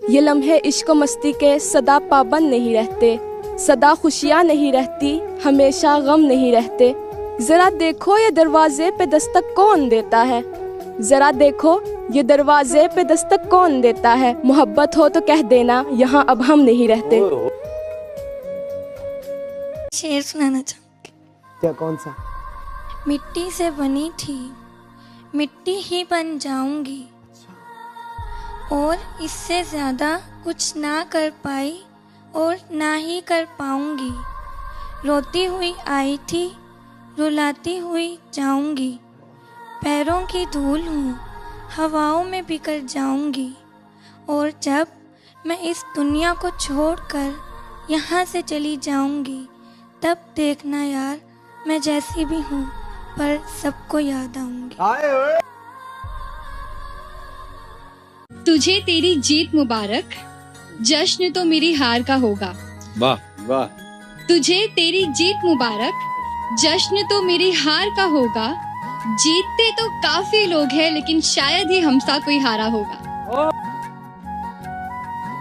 ये लम्हे इश्क मस्ती के सदा पाबंद नहीं रहते, सदा खुशियाँ नहीं रहती, हमेशा गम नहीं रहते। जरा देखो ये दरवाजे पे दस्तक कौन देता है, जरा देखो ये दरवाजे पे दस्तक कौन देता है। मोहब्बत हो तो कह देना यहाँ अब हम नहीं रहते। शेर सुनाना चाहूँगी। क्या, कौन सा? मिट्टी से बनी थी, मिट्टी ही बन जाऊंगी, और इससे ज़्यादा कुछ ना कर पाई और ना ही कर पाऊंगी। रोती हुई आई थी, रुलाती हुई जाऊंगी, पैरों की धूल हूँ, हवाओं में बिखर जाऊंगी। और जब मैं इस दुनिया को छोड़कर यहाँ से चली जाऊंगी, तब देखना यार मैं जैसी भी हूँ पर सबको याद आऊंगी। तुझे तेरी जीत मुबारक, जश्न तो मेरी हार का होगा। वाह वाह। तुझे तेरी जीत मुबारक, जश्न तो मेरी हार का होगा। जीतते तो काफी लोग हैं, लेकिन शायद ही हमसा कोई हारा होगा।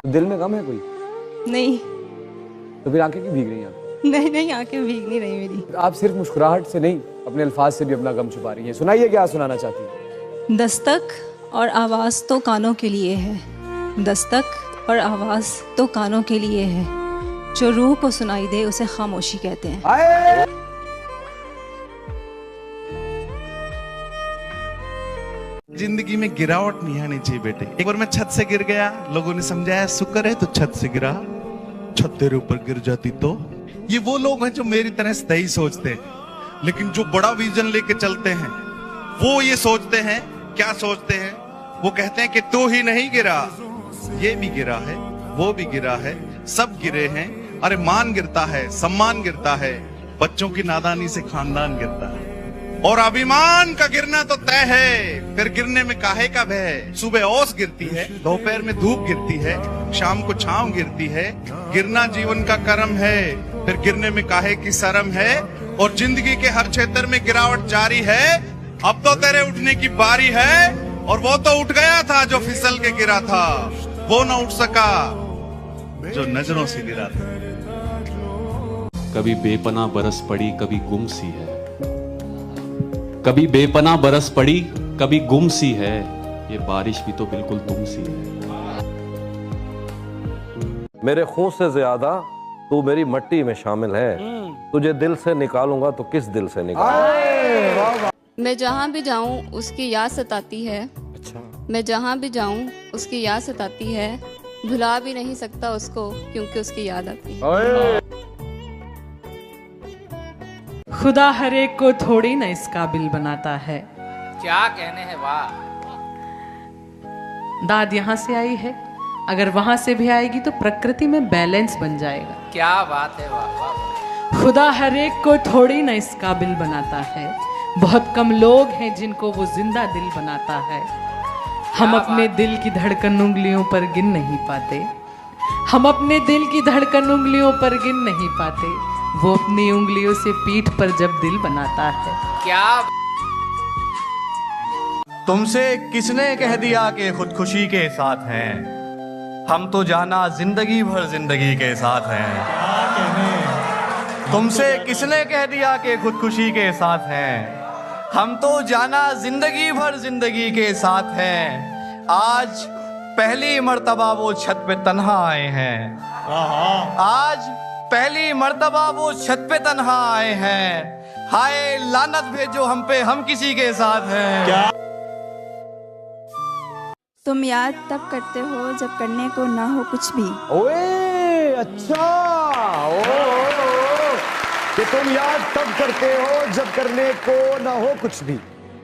दिल में गम है कोई? नहीं। तो फिर आंखें क्यों भीग रही हैं आप? नहीं, आंखें भीग नहीं रही मेरी। आप सिर्फ मुस्कुराहट से नहीं, अपने अल्फाज से भी अपना गम छुपा रही हैं। सुनाइए, क्या सुनाना चाहती हैं? दस्तक और आवाज़ तो कानों के लिए है, दस्तक और आवाज़ तो कानों के लिए है। जो रूह को सुनाई दे उसे खामोशी कहते हैं। जिंदगी में गिरावट नहीं आनी चाहिए बेटे। एक बार मैं छत से गिर गया, लोगों ने समझाया शुक्र है तो छत से गिरा, छत तेरे ऊपर गिर जाती तो। ये वो लोग हैं जो मेरी तरह सही सोचते हैं, लेकिन जो बड़ा विजन लेके चलते हैं वो ये सोचते हैं, क्या सोचते हैं, वो कहते हैं कि तू ही नहीं गिरा, ये भी गिरा है, वो भी गिरा है, सब गिरे हैं। अरे मान गिरता है, सम्मान गिरता है, बच्चों की नादानी से खानदान गिरता है। और अभिमान का गिरना तो तय है, फिर गिरने में काहे का भय। सुबह ओस गिरती है, दोपहर में धूप गिरती है, शाम को छांव गिरती है। गिरना जीवन का कर्म है, फिर गिरने में काहे की शर्म है। और जिंदगी के हर क्षेत्र में गिरावट जारी है, अब तो तेरे उठने की बारी है। और वो तो उठ गया था जो फिसल के गिरा था, वो न उठ सका जो नजरों से गिरा था। कभी बेपनाह बरस पड़ी, कभी गुम सी है, कभी बेपनाह बरस पड़ी, कभी गुम सी है। ये बारिश भी तो बिल्कुल तुम सी है। मेरे खून से ज्यादा तू मेरी मट्टी में शामिल है, तुझे दिल से निकालूंगा तो किस दिल से निकालूंगा। मैं जहाँ भी जाऊँ उसकी याद सताती है। अच्छा। मैं जहाँ भी जाऊँ उसकी याद सताती है, भुला भी नहीं सकता उसको क्योंकि उसकी याद आती है। खुदा हर एक को थोड़ी ना इस काबिल बनाता है। क्या कहने हैं, वाह। दाद यहाँ से आई है, अगर वहां से भी आएगी तो प्रकृति में बैलेंस बन जाएगा। क्या बात है, वाह वाह। खुदा हर एक को थोड़ी ना इस काबिल बनाता है, बहुत कम लोग हैं जिनको वो जिंदा दिल बनाता है। हम अपने दिल की धड़कन उंगलियों पर गिन नहीं पाते, हम अपने दिल की धड़कन उंगलियों पर गिन नहीं पाते, वो अपनी उंगलियों से पीठ पर जब दिल बनाता है। क्या तुमसे किसने कह दिया कि खुदकुशी के साथ हैं, हम तो जाना जिंदगी भर जिंदगी के साथ हैं। तुमसे किसने कह दिया कि खुदकुशी के साथ हैं, हम तो जाना जिंदगी भर जिंदगी के साथ हैं। आज पहली मर्तबा वो छत पे तन्हा आए हैं, आज पहली मर्तबा वो छत पे तन्हा आए हैं। हाय लानत भेजो हम पे, हम किसी के साथ हैं। क्या? तुम याद तब करते हो जब करने को ना हो कुछ भी। ओए अच्छा, कि तुम याद तब करते हो जब करने को ना हो कुछ भी।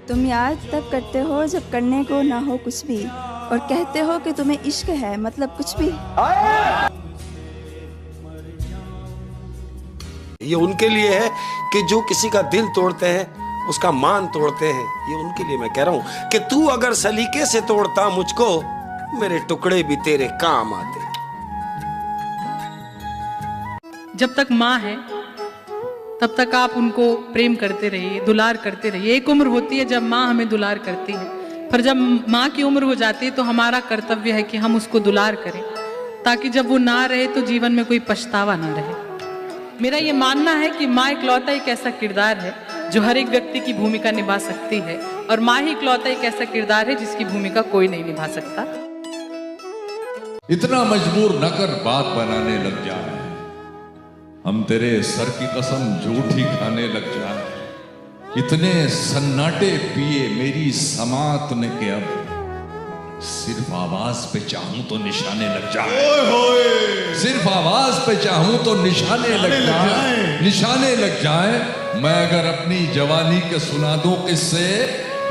तुम याद तब करते हो जब करने को ना हो कुछ भी, और कहते हो कि तुम्हें इश्क है मतलब कुछ भी। ये उनके लिए है कि जो किसी का दिल तोड़ते हैं, उसका मान तोड़ते हैं। ये उनके लिए मैं कह रहा हूं कि तू अगर सलीके से तोड़ता मुझको, मेरे टुकड़े भी तेरे काम आते। जब तक माँ है तब तक आप उनको प्रेम करते रहिए, दुलार करते रहिए। एक उम्र होती है जब माँ हमें दुलार करती है, पर जब माँ की उम्र हो जाती है तो हमारा कर्तव्य है कि हम उसको दुलार करें। ताकि जब वो ना रहे तो जीवन में कोई पछतावा ना रहे। मेरा ये मानना है कि माँ इकलौता एक ऐसा किरदार है जो हर एक व्यक्ति की भूमिका निभा सकती है, और माँ ही इकलौता एक ऐसा किरदार है जिसकी भूमिका कोई नहीं निभा सकता। इतना मजबूर न कर बात बनाने लग जाए, हम तेरे सर की कसम झूठी खाने लग जाए। इतने सन्नाटे पिए मेरी समात ने के अब सिर्फ आवाज पे चाहूं तो निशाने लग जाए। सिर्फ आवाज पे चाहूं तो निशाने लग जाए, निशाने लग जाए। मैं अगर अपनी जवानी के सुना दूं किससे,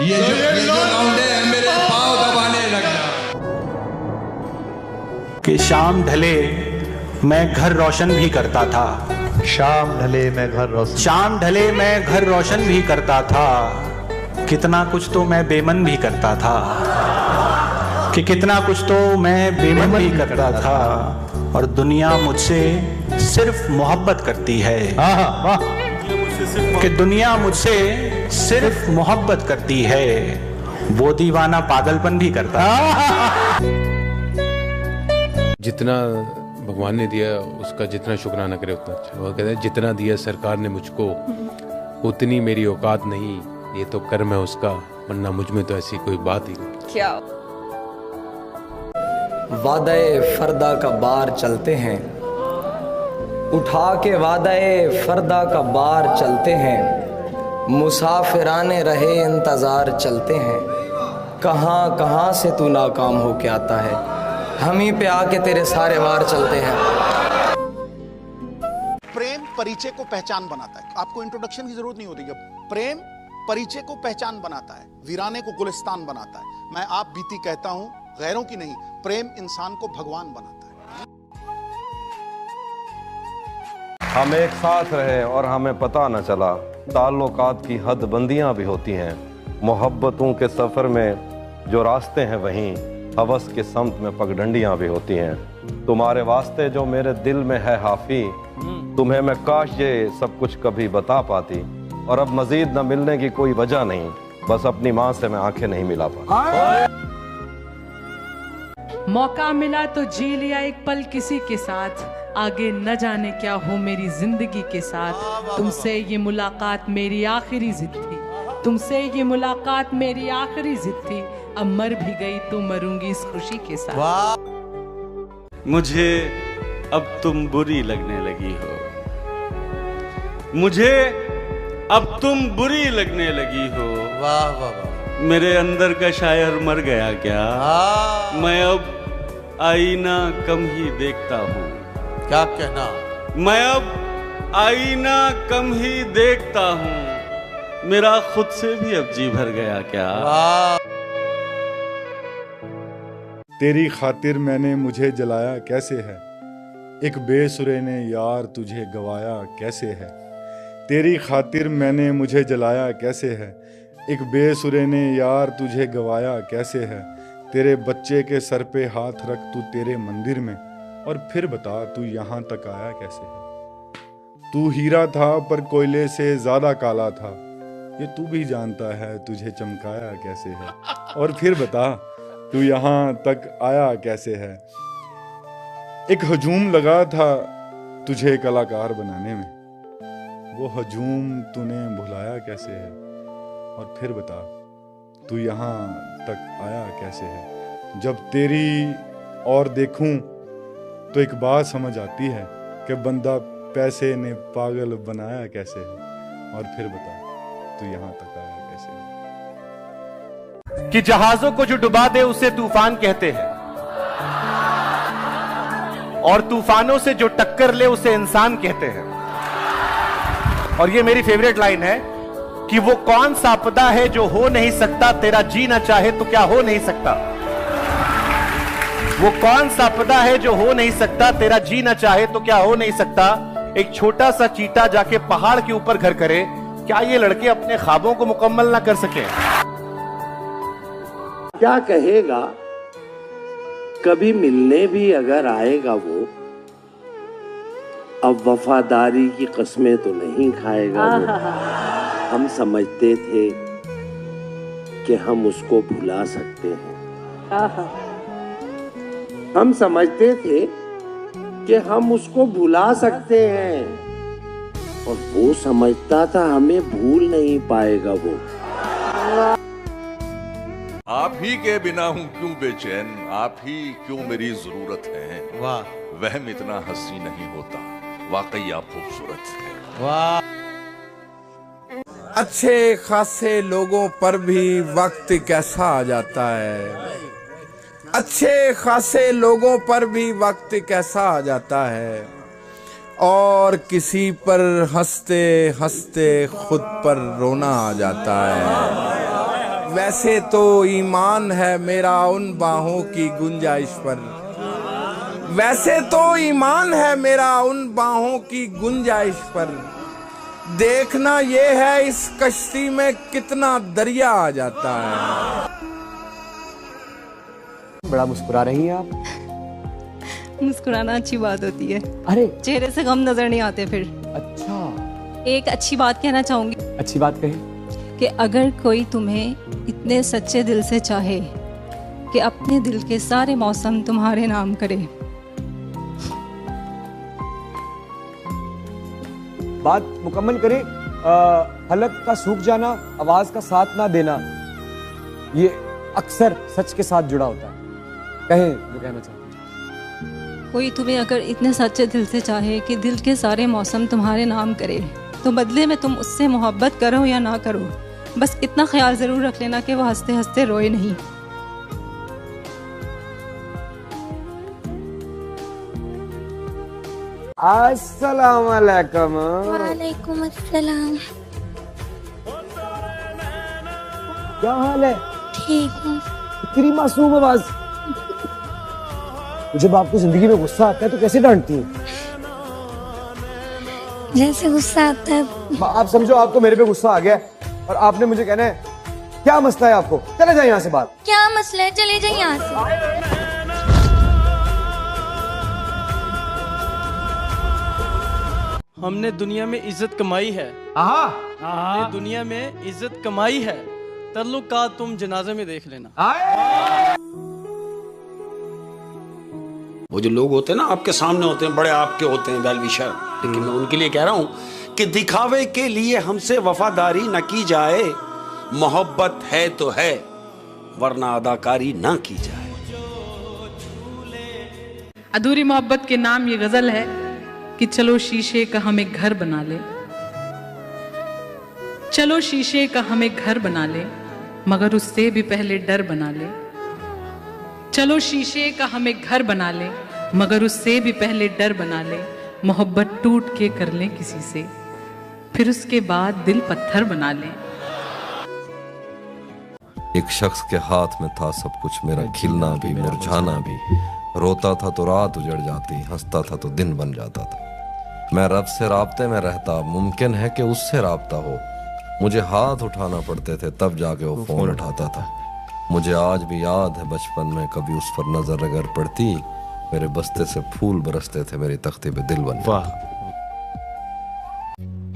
ये जो लौंडे हैं मेरे पांव दबाने लग जाए। कि शाम ढले मैं घर रोशन भी करता था, शाम ढले मैं घर रोशन, शाम ढले मैं घर रोशन भी करता था। कितना कुछ तो मैं बेमन भी करता था, कि कितना कुछ तो मैं बेमन भी करता था। और दुनिया मुझसे सिर्फ मोहब्बत करती है, कि दुनिया मुझसे सिर्फ मोहब्बत करती है। वो दीवाना पागलपन भी करता है। जितना भगवान ने दिया उसका जितना शुक्राना करे उतना अच्छा। वो कहते हैं जितना दिया सरकार ने मुझको उतनी मेरी औकात नहीं, ये तो कर्म है उसका, वरना मुझ में तो ऐसी कोई बात ही नहीं। क्या वादे फरदा का बार चलते हैं, उठा के वादे फरदा का बार चलते हैं। मुसाफिराने रहे इंतजार चलते हैं, कहाँ कहाँ से तू नाकाम हो के आता है, हम ही पे आके तेरे सारे वार चलते हैं। प्रेम परिचय को पहचान बनाता है, आपको इंट्रोडक्शन की जरूरत नहीं होती। जब प्रेम परिचय को पहचान बनाता है, वीराने को गुलिस्तान बनाता है। मैं आप बीती कहता हूं, गैरों की नहीं। प्रेम इंसान को भगवान बनाता है। हम एक साथ रहे और हमें पता न चला, ताल्लुकात की हद बंदियां भी होती हैं। मोहब्बतों के सफर में जो रास्ते हैं वहीं हवस के समत में पगडंडियां भी होती हैं। तुम्हारे वास्ते जो मेरे दिल में है हाफी, तुम्हें मैं काश ये सब कुछ कभी बता पाती। और अब मजीद न मिलने की कोई वजह नहीं, बस अपनी माँ से मैं आंखें नहीं मिला पाती। मौका मिला तो जी लिया एक पल किसी के साथ, आगे न जाने क्या हो मेरी जिंदगी के साथ। तुमसे ये मुलाकात मेरी आखिरी जिद थी, तुमसे ये मुलाकात मेरी आखिरी जिद थी। अब मर भी गई तो मरूंगी इस खुशी के साथ। मुझे अब तुम बुरी लगने लगी हो, मुझे अब तुम बुरी लगने लगी हो। वाह वाह वाह। मेरे अंदर का शायर मर गया क्या? मैं अब आईना कम ही देखता हूँ। क्या कहना? मैं अब आईना कम ही देखता हूँ। मेरा खुद से भी अब जी भर गया क्या? तेरी खातिर मैंने मुझे जलाया कैसे है, एक बेसुरे ने यार तुझे गवाया कैसे है। तेरी खातिर मैंने मुझे जलाया कैसे है, एक बेसुरे ने यार तुझे गवाया कैसे है। तेरे बच्चे के सर पे हाथ रख तू तेरे मंदिर में, और फिर बता तू यहाँ तक आया कैसे है। तू हीरा था पर कोयले से ज्यादा काला था, ये तू भी जानता है तुझे चमकाया कैसे है। और फिर बता तू यहाँ तक आया कैसे है। एक हजूम लगा था तुझे कलाकार बनाने में, वो हजूम तूने भुलाया कैसे है। और फिर बता तू यहाँ तक आया कैसे है। जब तेरी और देखूं तो एक बात समझ आती है कि बंदा पैसे ने पागल बनाया कैसे है। और फिर बता तू यहाँ तक आया कैसे है। कि जहाजों को जो डुबा दे उसे तूफान कहते हैं, और तूफानों से जो टक्कर ले उसे इंसान कहते हैं। और ये मेरी फेवरेट लाइन है कि वो कौन सा आपदा है जो हो नहीं सकता, तेरा जी ना चाहे तो क्या हो नहीं सकता। वो कौन सा आपदा है जो हो नहीं सकता, तेरा जी ना चाहे तो क्या हो नहीं सकता। एक छोटा सा चीता जाके पहाड़ के ऊपर घर करे, क्या ये लड़के अपने ख्वाबों को मुकम्मल ना कर सके? क्या कहेगा कभी मिलने भी अगर आएगा वो, अब वफादारी की कस्में तो नहीं खाएगा वो। हम समझते थे कि हम उसको भुला सकते हैं, हम समझते थे कि हम उसको भुला सकते हैं, और वो समझता था हमें भूल नहीं पाएगा वो। आप ही के बिना हूँ क्यों बेचैन, आप ही क्यों मेरी जरूरत है। वाह, वहम इतना हंसी नहीं होता, वाकई आप खूबसूरत हैं। वाह। अच्छे खासे लोगों पर भी वक्त कैसा आ जाता है, अच्छे खासे लोगों पर भी वक्त कैसा आ जाता है, और किसी पर हंसते हंसते खुद पर रोना आ जाता है। वैसे तो ईमान है मेरा उन बाहों की गुंजाइश पर, वैसे तो ईमान है मेरा उन बाहों की गुंजाइश पर, देखना ये है इस कश्ती में कितना दरिया आ जाता है। बड़ा मुस्कुरा रही हैं आप। मुस्कुराना अच्छी बात होती है। अरे चेहरे से गम नजर नहीं आते फिर। अच्छा, एक अच्छी बात कहना चाहूंगी। अच्छी बात कही कि अगर कोई तुम्हें इतने सच्चे दिल से चाहे कि अपने दिल के सारे मौसम तुम्हारे नाम करे। बात मुकम्मल करें। हलक का सूख जाना, आवाज का साथ ना देना, ये अक्सर सच के साथ जुड़ा होता है। कहें जो कहना चाहते हैं। कोई तुम्हें अगर इतने सच्चे दिल से चाहे कि दिल के सारे मौसम तुम्हारे नाम करे, तो बदले में तुम उससे मोहब्बत करो या ना करो, बस इतना ख्याल जरूर रख लेना कि वो हंसते हंसते रोए नहीं। अस्सलाम वालेकुम। वालेकुम अस्सलाम। क्या हाल है? ठीक हूँ। इतनी मासूम आवाज। जब आपको जिंदगी में गुस्सा आता है तो कैसे डांटती हैं? जैसे गुस्सा आता है। आप समझो आपको मेरे पे गुस्सा आ गया और आपने मुझे कहना है क्या मसला है आपको, चले जाए यहाँ से बाहर। क्या मसला है, चले जाइए यहाँ से। हमने दुनिया में इज्जत कमाई है। हमने दुनिया में इज्जत कमाई है, तल्लुकात तुम जनाजे में देख लेना। वो जो लोग होते हैं ना आपके सामने होते हैं, बड़े आपके होते हैं वेल विशर, लेकिन मैं उनके लिए कह रहा हूं कि दिखावे के लिए हमसे वफादारी न की जाए, मोहब्बत है तो है वरना अदाकारी ना की जाए। अधूरी मोहब्बत के नाम ये गजल है कि चलो शीशे का हम एक घर बना ले, चलो शीशे का हम एक घर बना ले, मगर उससे भी पहले डर बना ले। चलो शीशे का हम एक घर बना ले, मगर उससे भी पहले डर बना ले। मोहब्बत टूट के कर ले किसी से, फिर उसके बाद दिल पत्थर बना ले। एक शख्स के हाथ में था सब कुछ, मेरा खिलना भी मुरझाना भी। रोता था तो रात उजड़ जाती, हंसता था तो दिन बन जाता था। मैं रब से राब्ते में रहता, मुमकिन है कि उससे राब्ता हो। मुझे हाथ उठाना पड़ते थे तब जाके वो फोन उठाता था। मुझे आज भी याद है बचपन में कभी उस पर नजर अगर पड़ती, मेरे बस्ते से फूल बरसते थे, मेरी तख्ती पे दिल बन जाता।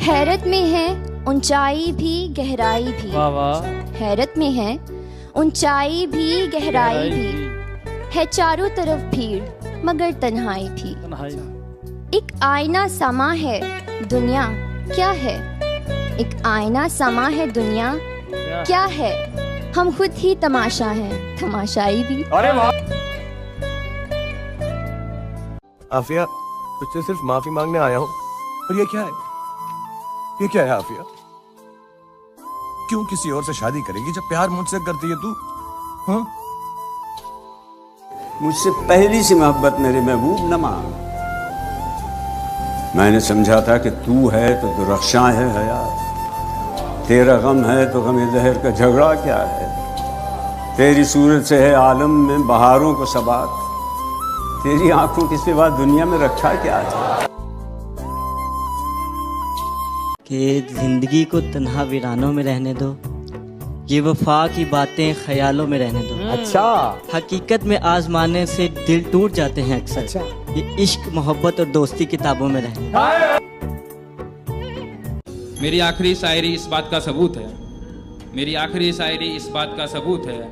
हैरत में है ऊंचाई भी गहराई भी। वाह वाह। हैरत में है ऊंचाई भी गहराई भी, है चारों तरफ भीड़ मगर तन्हाई भी। एक आईना समा है दुनिया क्या है, एक आईना समा है दुनिया क्या है, हम खुद ही तमाशा हैं, तमाशाई भी। अरे वाह। आफिया, तुझसे सिर्फ माफी मांगने आया हूँ। और ये क्या है, ये क्या है आफिया? क्यों किसी और से शादी करेगी जब प्यार मुझसे करती है तू? हाँ? मुझसे पहली सी मोहब्बत मेरे महबूब न मांग। मैंने समझा था कि तू है तो दुरख्शां है हयात, तेरा गम है तो गम ज़हर का झगड़ा क्या है। तेरी सूरत से है आलम में बहारों को सबात, तेरी आंखों के सिवा दुनिया में रखा क्या है। कि जिंदगी को तन्हा वीरानों में रहने दो, ये वफा की बातें ख्यालों में रहने दो। अच्छा। हकीकत में आजमाने से दिल टूट जाते हैं अक्सर। अच्छा। ये इश्क मोहब्बत और दोस्ती किताबों में रहने दो। मेरी आखिरी शायरी इस बात का सबूत है, मेरी आखिरी शायरी इस बात का सबूत है।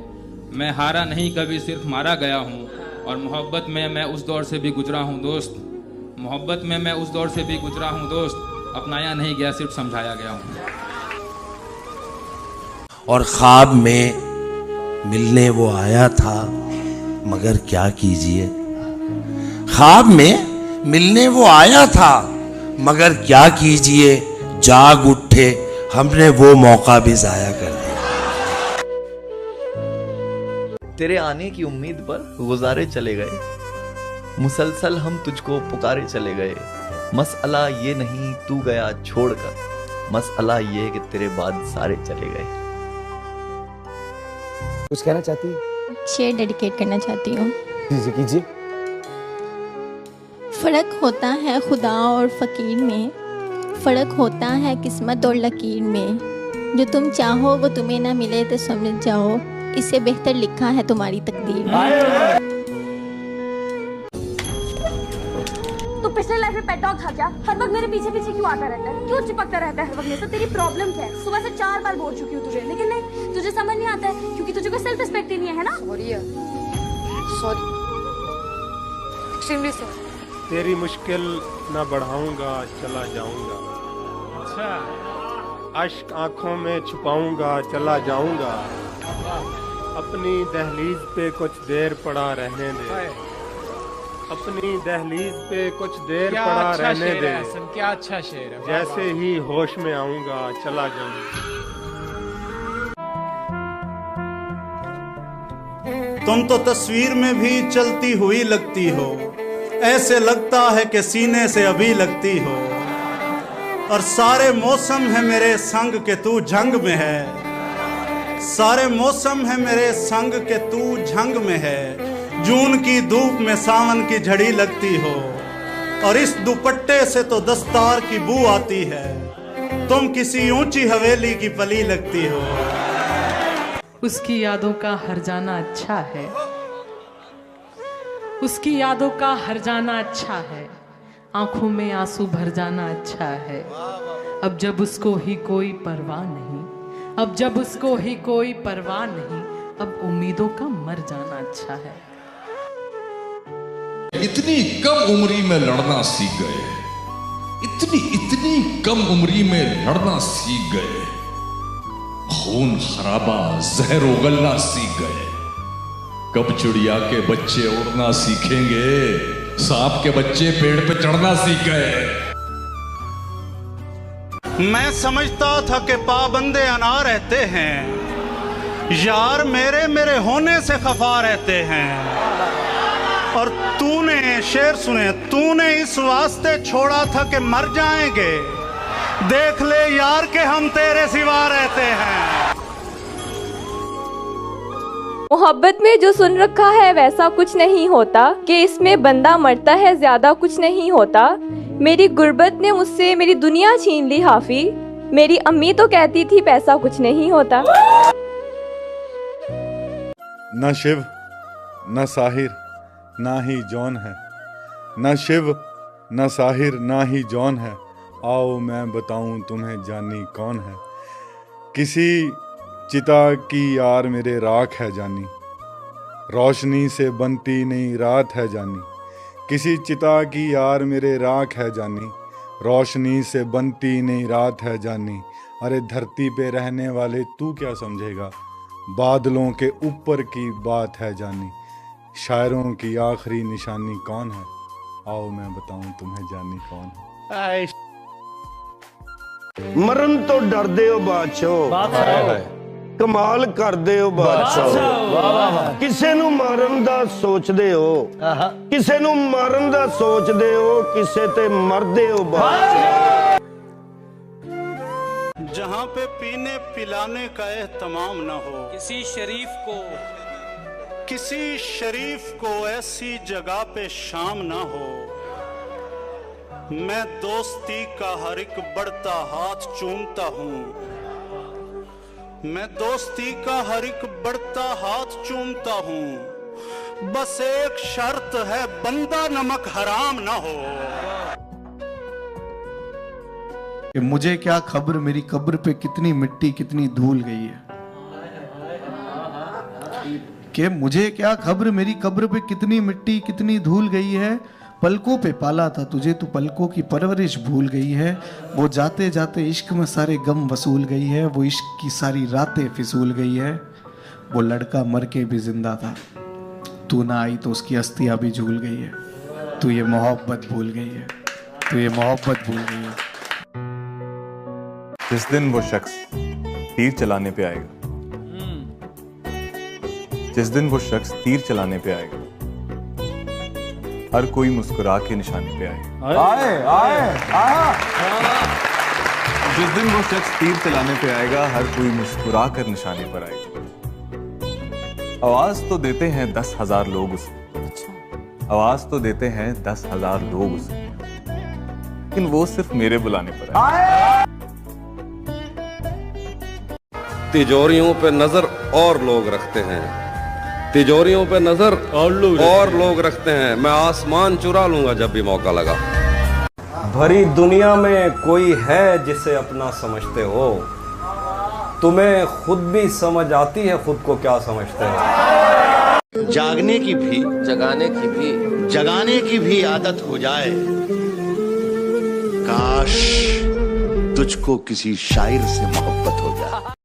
मैं हारा नहीं कभी, सिर्फ मारा गया हूँ, और मोहब्बत में मैं उस दौर से भी गुजरा हूँ दोस्त मोहब्बत में मैं उस दौर से भी गुजरा हूँ दोस्त, अपनाया नहीं गया सिर्फ समझाया गया हूँ। और ख्वाब में मिलने वो आया था मगर क्या कीजिए, ख्वाब में मिलने वो आया था मगर क्या कीजिए, जाग उठे हमने वो मौका भी जाया कर दिया। तेरे आने की उम्मीद पर गुजारे चले गए, मुसलसल हम तुझको पुकारे चले गए। मसला ये नहीं तू गया छोड़कर, मसला ये कि तेरे बाद सारे चले गए। कुछ कहना चाहती है? शेर डेडिकेट करना चाहती हूँ। कीजिए कीजिए। फ़र्क होता है खुदा और फ़कीर में, फ़र्क होता है किस्मत और लकीर में। जो तुम चाहो वो तुम्हें ना मिले तो समझ जाओ, इससे बेहतर लिखा है तुम्हारी तकदीर में। तो पिछले लाइफ में पेट डॉग था क्या? हर वक्त मेरे पीछे पीछे क्यों आता रहता है? क्यों चिपकता रहता है हर वक्त मेरे से? तेरी प्रॉब्लम क्या है? सुबह से 4 बार बोल चुकी हूँ तुझे, लेकिन नहीं, तुझे समझ नहीं आता है क्योंकि तुझे कोई सेल्फ रिस्पेक्ट ही नहीं है ना? Sorry, extremely sorry. तेरी मुश्किल ना बढ़ाऊंगा चला जाऊंगा, अच्छा अश्क आंखों में छुपाऊंगा चला जाऊंगा, अपनी दहलीज पे कुछ देर पड़ा रहने दे, अपनी दहलीज पे कुछ देर पड़ा रहने दे, क्या अच्छा शेर है। जैसे ही होश में आऊंगा चला जाऊंगा। तुम तो तस्वीर में भी चलती हुई लगती हो, ऐसे लगता है कि सीने से अभी लगती हो, और सारे मौसम है मेरे संग के तू जंग में है, सारे मौसम है मेरे संग के तू जंग में है। जून की धूप में सावन की झड़ी लगती हो, और इस दुपट्टे से तो दस्तार की बू आती है, तुम किसी ऊंची हवेली की पली लगती हो। उसकी यादों का हर जाना अच्छा है, उसकी यादों का हर जाना अच्छा है, आंखों में आंसू भर जाना अच्छा है। अब जब उसको ही कोई परवाह नहीं, अब जब उसको ही कोई परवाह नहीं, अब उम्मीदों का मर जाना अच्छा है। इतनी कम उम्री में लड़ना सीख गए, इतनी कम उम्री में लड़ना सीख गए, खून खराबा जहर उगलना सीख गए। कब चिड़िया के बच्चे उड़ना सीखेंगे, सांप के बच्चे पेड़ पे चढ़ना सीख गए। मैं समझता था कि पाबंदे अना रहते हैं, यार मेरे मेरे होने से खफा रहते हैं, और तूने शेर सुने, तूने इस वास्ते छोड़ा था कि मर जाएंगे, देख ले यार के हम तेरे सिवा रहते हैं। मोहब्बत में जो सुन रखा है वैसा कुछ नहीं होता, कि इसमें बंदा मरता है ज्यादा कुछ नहीं होता। मेरी गुर्बत ने मुझसे मेरी दुनिया छीन ली हाफी, मेरी अम्मी तो कहती थी पैसा कुछ नहीं होता। न शिव न साहिर ना ही जॉन है, न शिव न साहिर ना ही जॉन है, आओ मैं बताऊं तुम्हें जानी कौन है। किसी चिता की यार मेरे राख है जानी, रोशनी से बनती नहीं रात है जानी। किसी चिता की यार मेरे राख है जानी, रोशनी से बनती नहीं रात है जानी। अरे धरती पे रहने वाले तू क्या समझेगा, बादलों के ऊपर की बात है जानी। शायरों की आखिरी निशानी कौन है, आओ मैं बताऊं तुम्हें जानी कौन है। मरण तो डरदे हो बादशाह, कमाल करदे हो बादशाह। किसे नू मारन दा सोचदे हो, किसे नू मारन दा सोचदे हो, किसे ते मरदे हो बादशाह। जहाँ पे पीने पिलाने का एहतमाम न हो, किसी शरीफ को ऐसी जगह पे शाम ना हो। मैं दोस्ती का हर एक बढ़ता हाथ चूमता हूँ, मैं दोस्ती का हर एक बढ़ता हाथ चूमता हूँ। बस एक शर्त है, बंदा नमक हराम ना हो। कि मुझे क्या खबर मेरी कब्र पे कितनी मिट्टी कितनी धूल गई है, कि मुझे क्या खबर मेरी कब्र पे कितनी मिट्टी कितनी धूल गई है, पलकों पे पाला था तुझे, तू पलकों की परवरिश भूल गई है। वो जाते जाते इश्क में सारे गम वसूल गई है, वो इश्क की सारी रातें फिसूल गई है। वो लड़का मर के भी जिंदा था, तू ना आई तो उसकी अस्थियां भी झूल गई है। तू ये मोहब्बत भूल गई है, तू ये मोहब्बत भूल गई है। जिस दिन वो शख्स तीर चलाने पे आएगा, जिस दिन वो शख्स तीर चलाने पे आएगा, हर कोई मुस्कुरा के निशाने पे आएगा। जिस दिन वो शख्स तीर चलाने पे आएगा, हर कोई मुस्कुरा कर निशाने पर आएगा। आवाज तो देते हैं 10,000 लोग उसे, आवाज तो देते हैं 10,000 लोग उसे, लेकिन वो सिर्फ मेरे बुलाने पर आएगा। तिजोरियों पे नजर और लोग रखते हैं, तिजोरियों पे नजर और लोग रखते हैं। मैं आसमान चुरा लूंगा जब भी मौका लगा। भरी दुनिया में कोई है जिसे अपना समझते हो, तुम्हें खुद भी समझ आती है खुद को क्या समझते हो। जागने की भी, जगाने की भी, जगाने की भी आदत हो जाए। काश तुझको किसी शायर से मोहब्बत हो जाए।